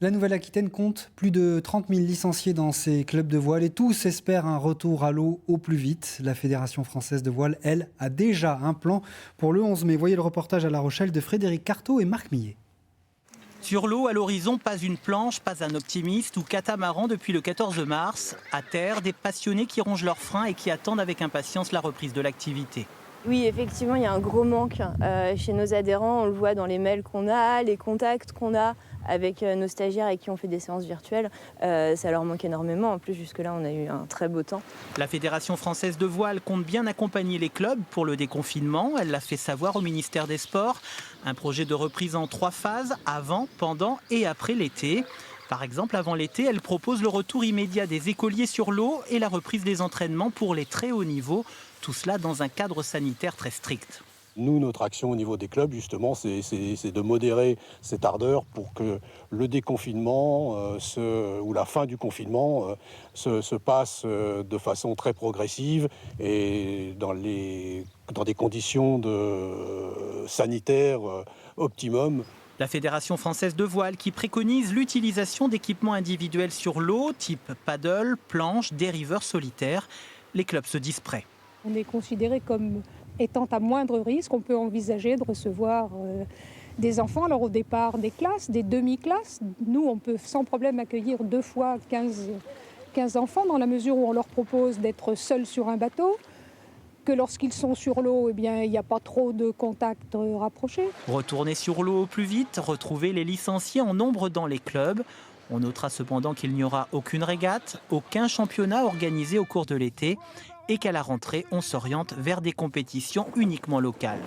La Nouvelle-Aquitaine compte plus de 30 000 licenciés dans ses clubs de voile et tous espèrent un retour à l'eau au plus vite. La Fédération française de voile, elle, a déjà un plan pour le 11 mai. Voyez le reportage à La Rochelle de Frédéric Carteau et Marc Millet. Sur l'eau, à l'horizon, pas une planche, pas un optimiste ou catamaran depuis le 14 mars. À terre, des passionnés qui rongent leurs freins et qui attendent avec impatience la reprise de l'activité. Oui, effectivement, il y a un gros manque chez nos adhérents. On le voit dans les mails qu'on a, les contacts qu'on a avec nos stagiaires avec qui on fait des séances virtuelles. Ça leur manque énormément. En plus, jusque-là, on a eu un très beau temps. La Fédération française de voile compte bien accompagner les clubs pour le déconfinement. Elle l'a fait savoir au ministère des Sports. Un projet de reprise en 3 phases, avant, pendant et après l'été. Par exemple, avant l'été, elle propose le retour immédiat des écoliers sur l'eau et la reprise des entraînements pour les très hauts niveaux. Tout cela dans un cadre sanitaire très strict. Nous, notre action au niveau des clubs, justement, c'est de modérer cette ardeur pour que le déconfinement ou la fin du confinement se passe de façon très progressive et dans des conditions sanitaires optimum. La Fédération française de voile qui préconise l'utilisation d'équipements individuels sur l'eau, type paddle, planche, dériveur solitaire. Les clubs se disent prêts. On est considéré comme étant à moindre risque. On peut envisager de recevoir des enfants. Alors au départ, des classes, des demi-classes. Nous, on peut sans problème accueillir 2 fois 15 enfants dans la mesure où on leur propose d'être seuls sur un bateau. Que lorsqu'ils sont sur l'eau, eh bien, il n'y a pas trop de contacts rapprochés. Retourner sur l'eau au plus vite, retrouver les licenciés en nombre dans les clubs. On notera cependant qu'il n'y aura aucune régate, aucun championnat organisé au cours de l'été et qu'à la rentrée, on s'oriente vers des compétitions uniquement locales.